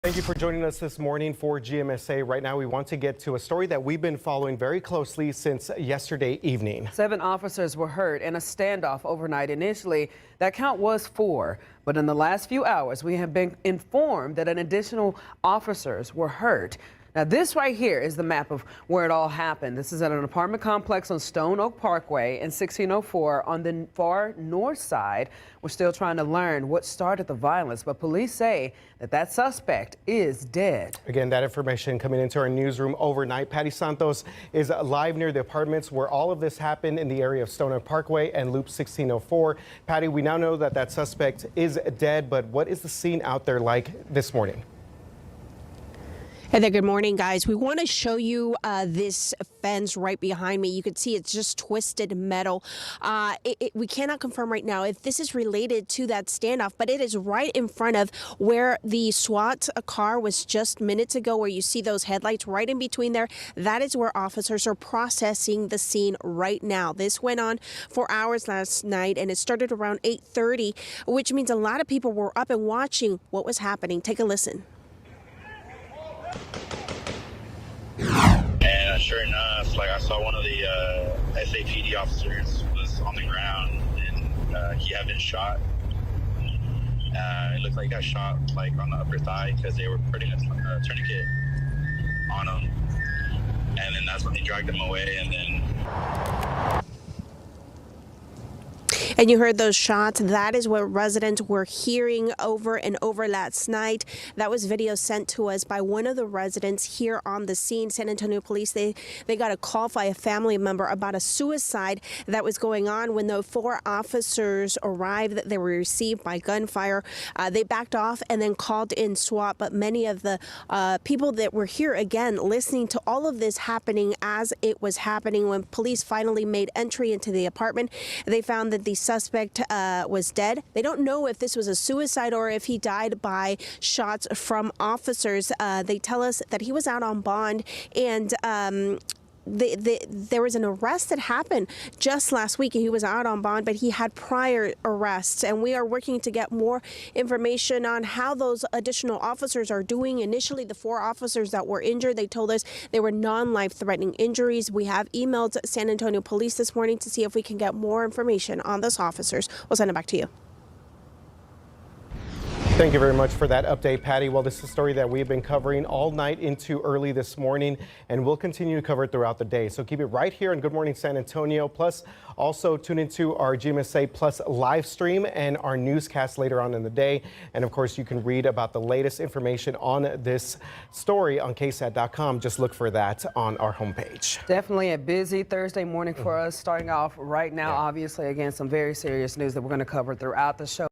Thank you for joining us this morning for GMSA. Right now, we want to get to a story that we've been following very closely since yesterday evening. 7 officers were hurt in a standoff overnight. Initially, that count was 4, but in the last few hours, we have been informed that an additional officers were hurt. Now, this right here is the map of where it all happened. This is at an apartment complex on Stone Oak Parkway in 1604 on the far north side. We're still trying to learn what started the violence, but police say that that suspect is dead. Again, that information coming into our newsroom overnight. Patty Santos is live near the apartments where all of this happened in the area of Stone Oak Parkway and Loop 1604. Patty, we now know that that suspect is dead, but what is the scene out there like this morning? Hey there, good morning, guys. We want to show you this fence right behind me. You can see it's just twisted metal. We cannot confirm right now if this is related to that standoff, but it is right in front of where the SWAT car was just minutes ago, where you see those headlights right in between there. That is where officers are processing the scene right now. This went on for hours last night, and it started around 8:30, which means a lot of people were up and watching what was happening. Take a listen. And sure enough, like I saw one of the SAPD officers was on the ground, and he had been shot. It looked like he got shot like on the upper thigh because they were putting a tourniquet on him. And then that's when they dragged him away, and then... And you heard those shots. That is what residents were hearing over and over last night. That was video sent to us by one of the residents here on the scene. San Antonio police, they got a call by a family member about a suicide that was going on. When the 4 officers arrived, they were received by gunfire. They backed off and then called in SWAT. But many of the people that were here, again, listening to all of this happening as it was happening, when police finally made entry into the apartment, they found that the suspect was dead. They don't know if this was a suicide or if he died by shots from officers. They tell us that he was out on bond, and there was an arrest that happened just last week. He was out on bond, but he had prior arrests, and we are working to get more information on how those additional officers are doing. Initially, the 4 officers that were injured, they told us they were non-life-threatening injuries. We have emailed San Antonio police this morning to see if we can get more information on those officers. We'll send it back to you. Thank you very much for that update, Patty. Well, this is a story that we've been covering all night into early this morning, and we'll continue to cover it throughout the day. So keep it right here on Good Morning San Antonio. Plus, also tune into our GMSA Plus live stream and our newscast later on in the day. And of course, you can read about the latest information on this story on ksat.com. Just look for that on our homepage. Definitely a busy Thursday morning for us. Starting off right now, obviously, again, some very serious news that we're going to cover throughout the show.